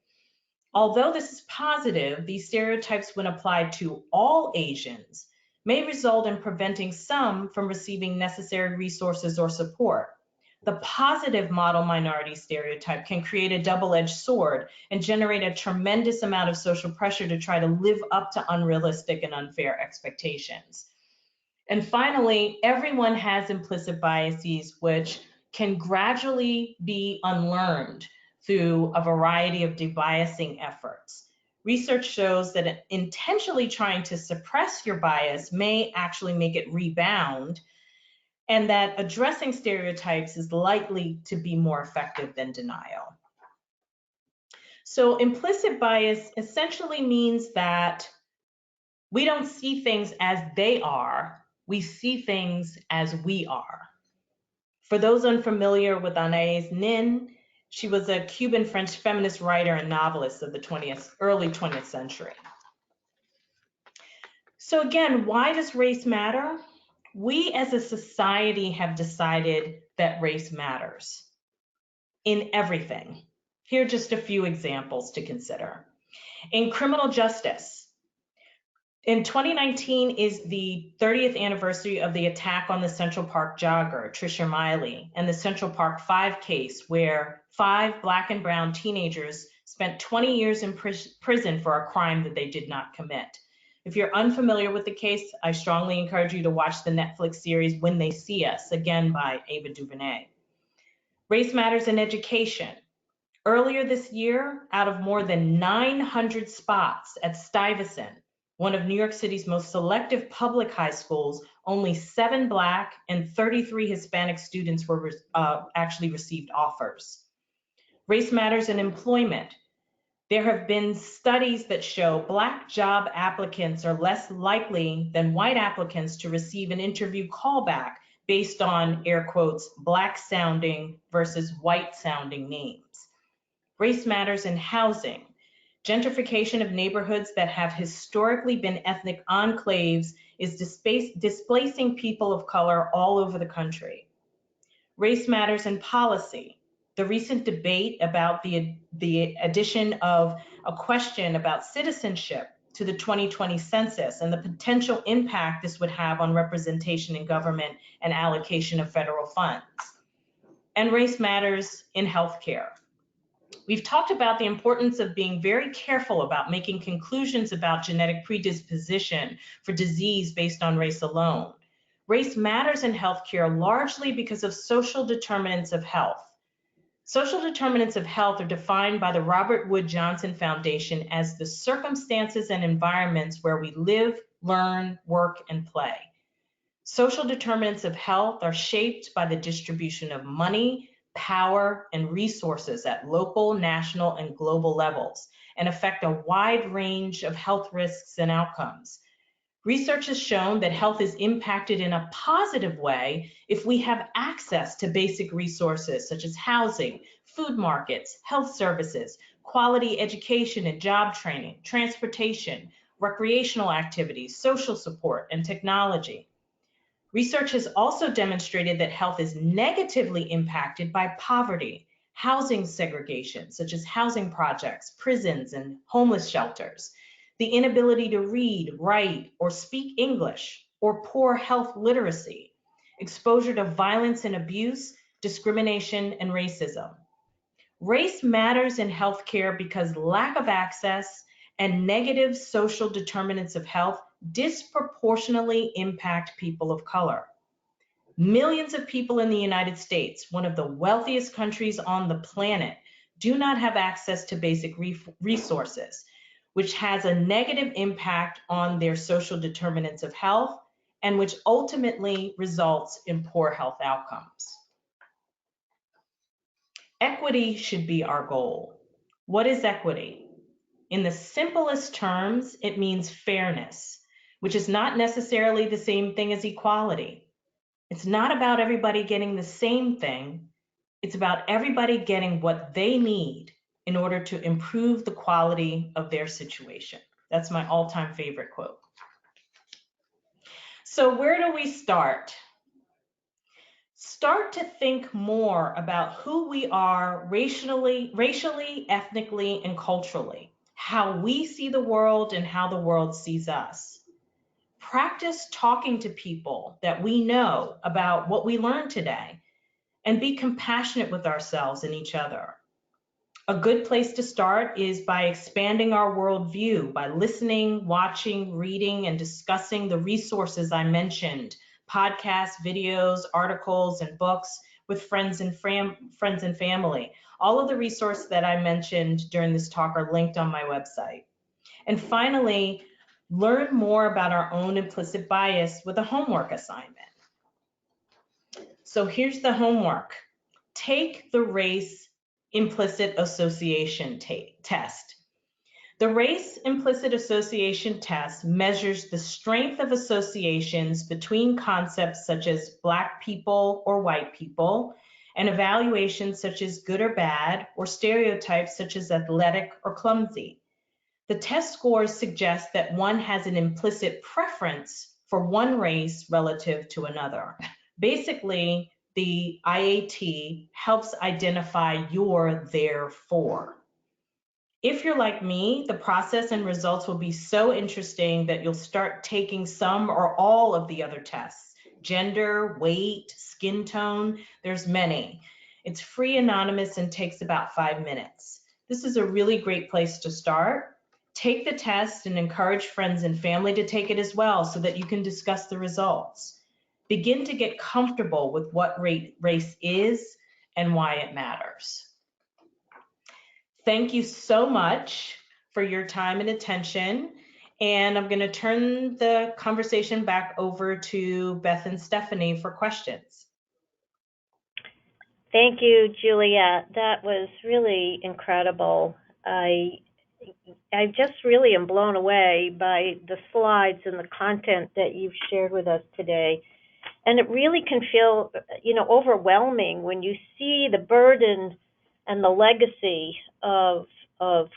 Speaker 3: Although this is positive, these stereotypes, when applied to all Asians, may result in preventing some from receiving necessary resources or support. The positive model minority stereotype can create a double-edged sword and generate a tremendous amount of social pressure to try to live up to unrealistic and unfair expectations. And finally, everyone has implicit biases which can gradually be unlearned through a variety of debiasing efforts. Research shows that intentionally trying to suppress your bias may actually make it rebound, and that addressing stereotypes is likely to be more effective than denial. So implicit bias essentially means that we don't see things as they are, we see things as we are. For those unfamiliar with Anais Nin, she was a Cuban French feminist writer and novelist of the early 20th century. So again, why does race matter? We as a society have decided that race matters in everything. Here are just a few examples to consider. In criminal justice, in 2019 is the 30th anniversary of the attack on the Central Park jogger, Tricia Miley, and the Central Park 5 case, where 5 Black and brown teenagers spent 20 years in prison for a crime that they did not commit. If you're unfamiliar with the case, I strongly encourage you to watch the Netflix series When They See Us, again by Ava DuVernay. Race matters in education. Earlier this year, out of more than 900 spots at Stuyvesant, one of New York City's most selective public high schools, only 7 Black and 33 Hispanic students were actually received offers. Race matters in employment. There have been studies that show Black job applicants are less likely than white applicants to receive an interview callback based on, air quotes, Black sounding versus white sounding names. Race matters in housing. Gentrification of neighborhoods that have historically been ethnic enclaves is displacing people of color all over the country. Race matters in policy. The recent debate about the addition of a question about citizenship to the 2020 census and the potential impact this would have on representation in government and allocation of federal funds. And race matters in healthcare. We've talked about the importance of being very careful about making conclusions about genetic predisposition for disease based on race alone. Race matters in healthcare largely because of social determinants of health. Social determinants of health are defined by the Robert Wood Johnson Foundation as the circumstances and environments where we live, learn, work, and play. Social determinants of health are shaped by the distribution of money, power, and resources at local, national, and global levels, and affect a wide range of health risks and outcomes. Research has shown that health is impacted in a positive way if we have access to basic resources such as housing, food markets, health services, quality education and job training, transportation, recreational activities, social support, and technology. Research has also demonstrated that health is negatively impacted by poverty, housing segregation, such as housing projects, prisons, and homeless shelters, the inability to read, write, or speak English, or poor health literacy, exposure to violence and abuse, discrimination, and racism. Race matters in healthcare because lack of access and negative social determinants of health disproportionately impact people of color. Millions of people in the United States, one of the wealthiest countries on the planet, do not have access to basic resources, which has a negative impact on their social determinants of health and which ultimately results in poor health outcomes. Equity should be our goal. What is equity? In the simplest terms, it means fairness, which is not necessarily the same thing as equality. It's not about everybody getting the same thing. It's about everybody getting what they need in order to improve the quality of their situation. That's my all-time favorite quote. So where do we start? Start to think more about who we are racially, ethnically, and culturally. how we see the world and how the world sees us. Practice talking to people that we know about what we learned today, and be compassionate with ourselves and each other. A good place to start is by expanding our worldview, by listening, watching, reading, and discussing the resources I mentioned, podcasts, videos, articles, and books with friends and family. All of the resources that I mentioned during this talk are linked on my website. And finally, learn more about our own implicit bias with a homework assignment. So here's the homework. Take the race implicit association test. The race implicit association test measures the strength of associations between concepts such as Black people or white people, and evaluations such as good or bad, or stereotypes such as athletic or clumsy. The test scores suggest that one has an implicit preference for one race relative to another. Basically, the IAT helps identify your therefore. If you're like me, the process and results will be so interesting that you'll start taking some or all of the other tests. Gender, weight, skin tone, there's many. It's free, anonymous, and takes about 5 minutes. This is a really great place to start. Take the test and encourage friends and family to take it as well so that you can discuss the results. Begin to get comfortable with what race is and why it matters. Thank you so much for your time and attention. And I'm going to turn the conversation back over to Beth and Stephanie for questions.
Speaker 2: Thank you, Juliette. That was really incredible. I just really am blown away by the slides and the content that you've shared with us today. And it really can feel, overwhelming when you see the burden and the legacy of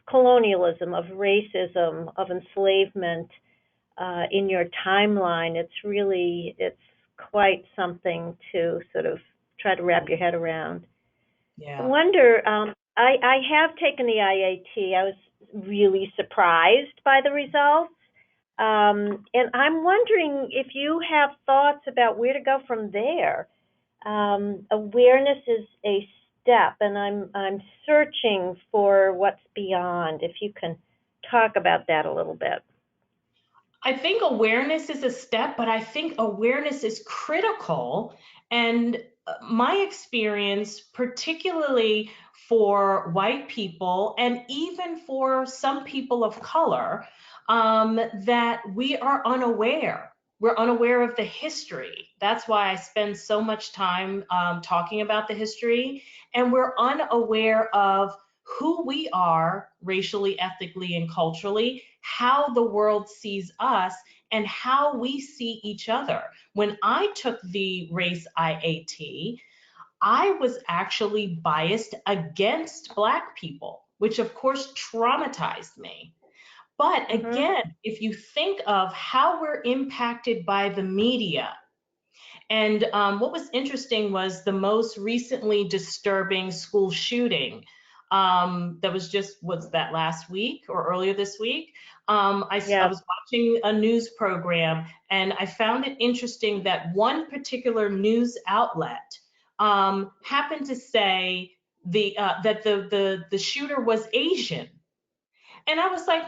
Speaker 2: colonialism, of racism, of enslavement in your timeline. It's quite something to sort of try to wrap your head around.
Speaker 3: Yeah.
Speaker 2: I wonder, I have taken the IAT. I was really surprised by the results. And I'm wondering if you have thoughts about where to go from there. Awareness is a step, and I'm searching for what's beyond. If you can talk about that a little bit.
Speaker 3: I think awareness is a step, but I think awareness is critical. And my experience, particularly for white people and even for some people of color, that we are unaware. We're unaware of the history. That's why I spend so much time talking about the history. And we're unaware of who we are racially, ethnically, and culturally, how the world sees us, and how we see each other. When I took the race IAT, I was actually biased against Black people, which of course traumatized me. But again, if you think of how we're impacted by the media, and what was interesting was the most recently disturbing school shooting that was that last week or earlier this week? I was watching a news program, and I found it interesting that one particular news outlet happened to say that the shooter was Asian. And I was like,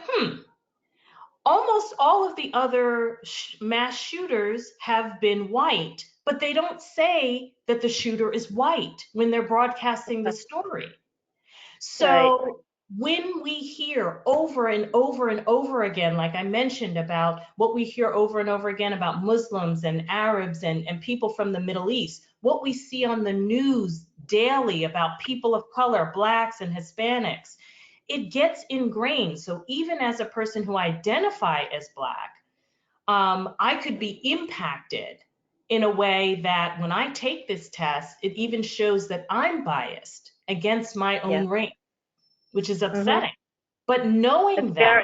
Speaker 3: almost all of the other mass shooters have been white, but they don't say that the shooter is white when they're broadcasting the story. So when we hear over and over and over again, like I mentioned about what we hear over and over again about Muslims and Arabs and people from the Middle East, what we see on the news daily about people of color, Blacks and Hispanics, it gets ingrained. So even as a person who identify as Black, I could be impacted in a way that when I take this test, it even shows that I'm biased against my own race, which is upsetting. But knowing that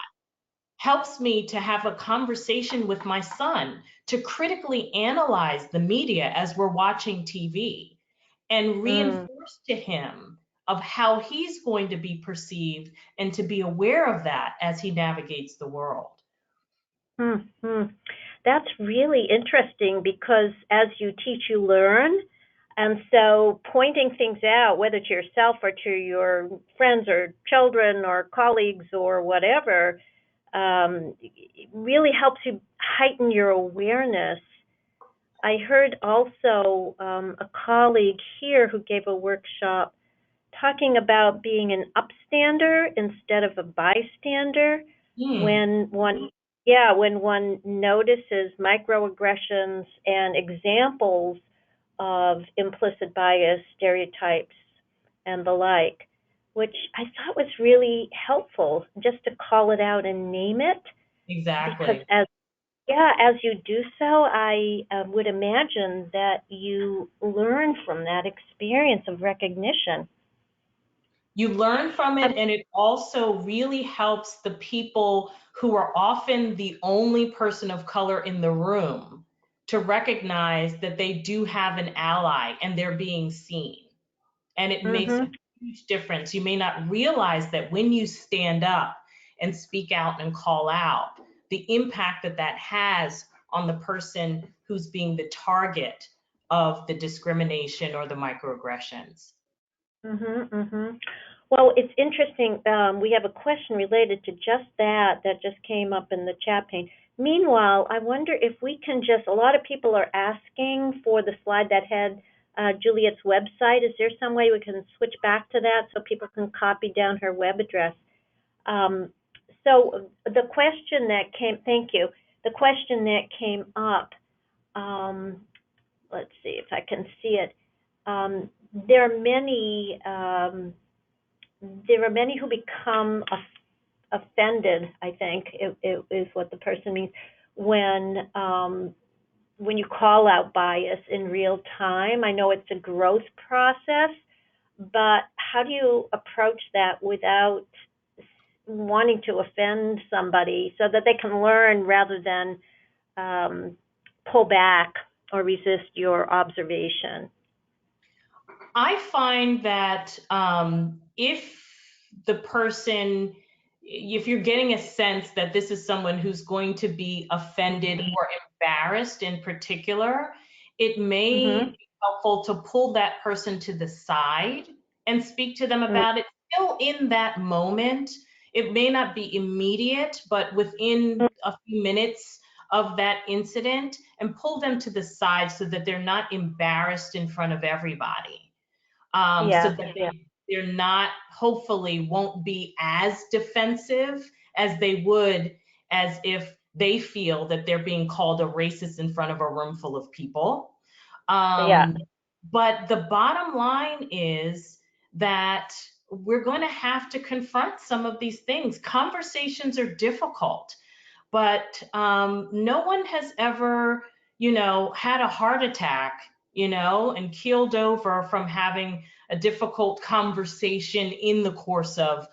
Speaker 3: helps me to have a conversation with my son, to critically analyze the media as we're watching TV and reinforce to him of how he's going to be perceived and to be aware of that as he navigates the world.
Speaker 2: Mm-hmm. That's really interesting because as you teach, you learn. And so pointing things out, whether to yourself or to your friends or children or colleagues or whatever, really helps you heighten your awareness. I heard also a colleague here who gave a workshop talking about being an upstander instead of a bystander when one notices microaggressions and examples of implicit bias, stereotypes, and the like, which I thought was really helpful just to call it out and name it.
Speaker 3: Exactly.
Speaker 2: Because as you do so, I would imagine that you learn from that experience of recognition.
Speaker 3: You learn from it, and it also really helps the people who are often the only person of color in the room to recognize that they do have an ally and they're being seen. And it makes a huge difference. You may not realize that when you stand up and speak out and call out, the impact that that has on the person who's being the target of the discrimination or the microaggressions.
Speaker 2: Well, it's interesting. We have a question related to just that just came up in the chat pane. Meanwhile, I wonder if we can just, a lot of people are asking for the slide that had Juliette's website. Is there some way we can switch back to that so people can copy down her web address? So the question that came, thank you. The question that came up, let's see if I can see it. There are many who become offended, I think it is what the person means, when you call out bias in real time. I know it's a growth process, but how do you approach that without wanting to offend somebody so that they can learn rather than pull back or resist your observation?
Speaker 3: I find that if you're getting a sense that this is someone who's going to be offended or embarrassed in particular, it may be helpful to pull that person to the side and speak to them about it still in that moment. It may not be immediate, but within a few minutes of that incident, and pull them to the side so that they're not embarrassed in front of everybody. So that they're not, hopefully won't be as defensive as they would as if they feel that they're being called a racist in front of a room full of people. But the bottom line is that we're going to have to confront some of these things. Conversations are difficult, but no one has ever, had a heart attack, and keeled over from having a difficult conversation in the course of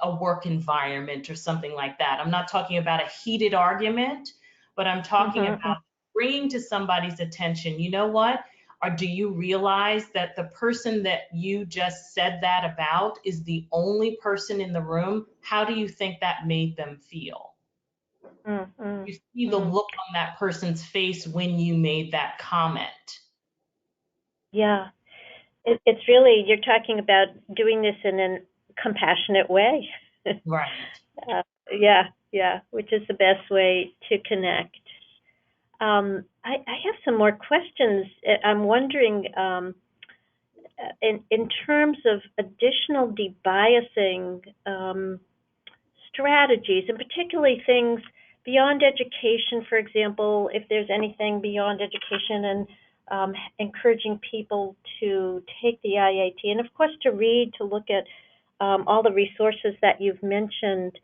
Speaker 3: a work environment or something like that. I'm not talking about a heated argument, but I'm talking about bringing to somebody's attention, you know what? Or do you realize that the person that you just said that about is the only person in the room? How do you think that made them feel? You see the look on that person's face when you made that comment.
Speaker 2: Yeah, it's really, you're talking about doing this in a compassionate way.
Speaker 3: Right.
Speaker 2: Which is the best way to connect. I have some more questions. I'm wondering, in terms of additional debiasing strategies, and particularly things beyond education, for example, if there's anything beyond education and encouraging people to take the IAT, and of course to read, to look at all the resources that you've mentioned.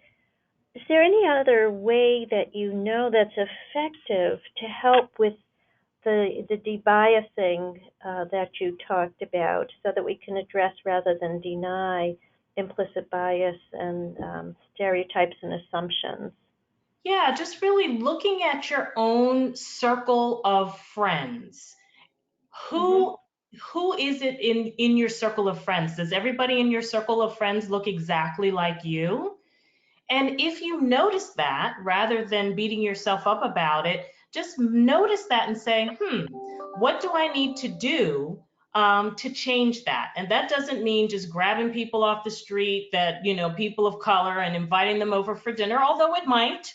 Speaker 2: Is there any other way that you know that's effective to help with the debiasing that you talked about, so that we can address rather than deny implicit bias and stereotypes and assumptions?
Speaker 3: Yeah, just really looking at your own circle of friends. Who who is it in your circle of friends? Does everybody in your circle of friends look exactly like you? And if you notice that, rather than beating yourself up about it, just notice that and say, what do I need to do to change that? And that doesn't mean just grabbing people off the street that, people of color and inviting them over for dinner, although it might.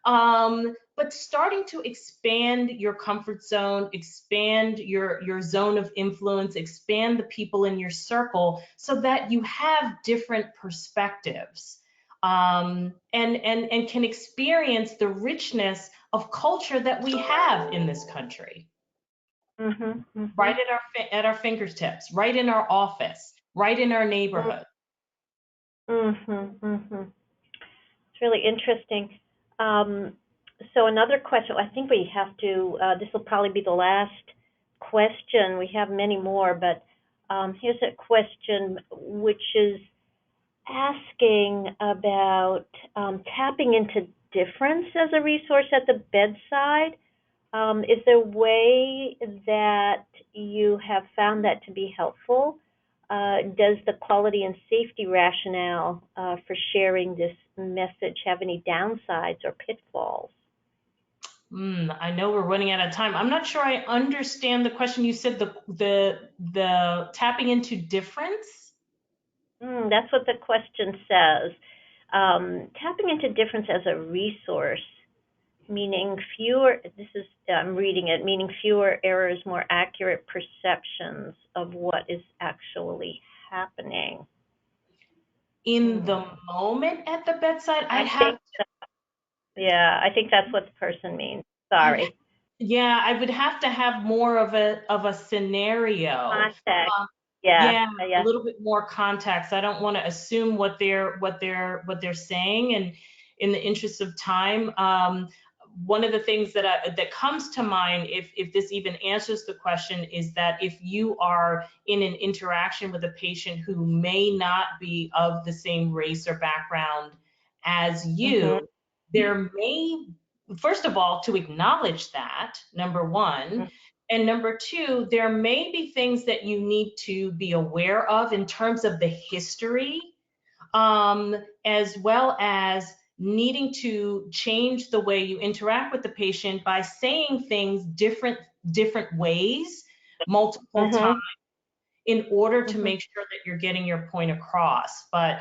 Speaker 3: But starting to expand your comfort zone, expand your zone of influence, expand the people in your circle so that you have different perspectives. And can experience the richness of culture that we have in this country. Right at our fingertips, right in our office, right in our neighborhood.
Speaker 2: It's really interesting. So another question, I think we have to, this will probably be the last question. We have many more, but here's a question which is asking about tapping into difference as a resource at the bedside. Is there a way that you have found that to be helpful? Does the quality and safety rationale for sharing this message have any downsides or pitfalls?
Speaker 3: I know we're running out of time. I'm not sure I understand the question. You said the tapping into difference?
Speaker 2: That's what the question says. Tapping into difference as a resource, meaning fewer, I'm reading it, meaning fewer errors, more accurate perceptions of what is actually happening.
Speaker 3: In the moment at the bedside,
Speaker 2: I think that's what the person means. Sorry.
Speaker 3: Yeah, I would have to have more of a scenario.
Speaker 2: Context.
Speaker 3: A little bit more context. I don't want to assume what they're saying, and in the interest of time, one of the things that comes to mind, if this even answers the question, is that if you are in an interaction with a patient who may not be of the same race or background as you, there may, first of all, to acknowledge that, number one, and number two, there may be things that you need to be aware of in terms of the history, as well as needing to change the way you interact with the patient by saying things different ways multiple times in order to make sure that you're getting your point across. But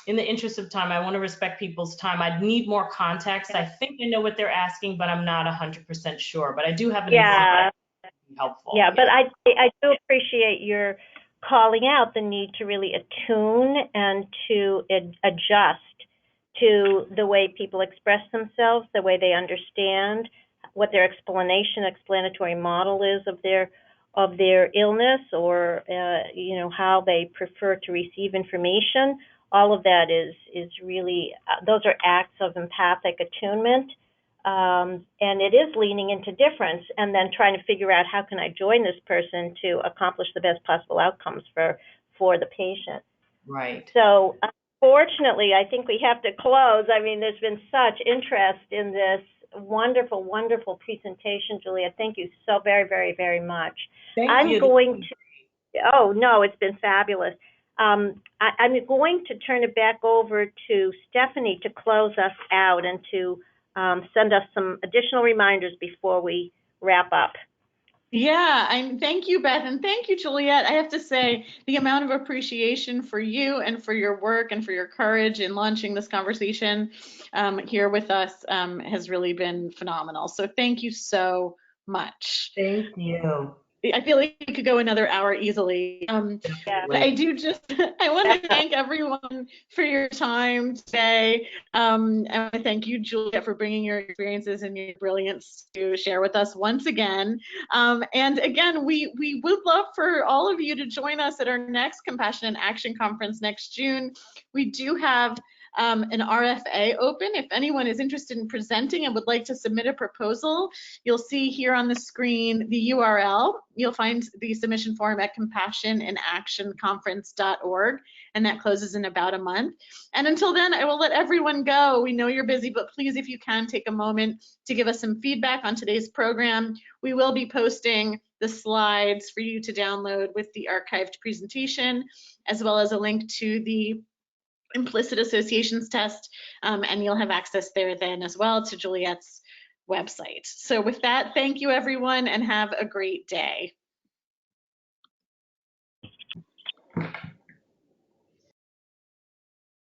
Speaker 3: in the interest of time, I want to respect people's time. I need more context. I think I know what they're asking, but I'm not 100% sure. But I do have an example that would be helpful.
Speaker 2: But I do appreciate your calling out the need to really attune and to adjust to the way people express themselves, the way they understand, what their explanatory model is of their illness, or how they prefer to receive information. All of that is really, those are acts of empathic attunement, and it is leaning into difference and then trying to figure out how can I join this person to accomplish the best possible outcomes for the patient.
Speaker 3: Right.
Speaker 2: So unfortunately, I think we have to close. I mean, there's been such interest in this wonderful, wonderful presentation, Juliette. Thank you so very, very, very much.
Speaker 3: Thank you.
Speaker 2: Oh, no, it's been fabulous. I'm going to turn it back over to Stephanie to close us out and to send us some additional reminders before we wrap up.
Speaker 1: Yeah, thank you, Beth, and thank you, Juliette. I have to say the amount of appreciation for you and for your work and for your courage in launching this conversation here with us has really been phenomenal. So thank you so much.
Speaker 3: Thank you.
Speaker 1: I feel like we could go another hour easily. But I want to thank everyone for your time today. I want to thank you, Juliette, for bringing your experiences and your brilliance to share with us once again. And again, we would love for all of you to join us at our next Compassion in Action conference next June. We do have an RFA open. If anyone is interested in presenting and would like to submit a proposal, you'll see here on the screen the URL. You'll find the submission form at compassioninactionconference.org, and that closes in about a month. And until then, I will let everyone go. We know you're busy, but please, if you can, take a moment to give us some feedback on today's program. We will be posting the slides for you to download with the archived presentation, as well as a link to the implicit associations test, and you'll have access there then as well to Juliette's website. So with that, thank you everyone and have a great day.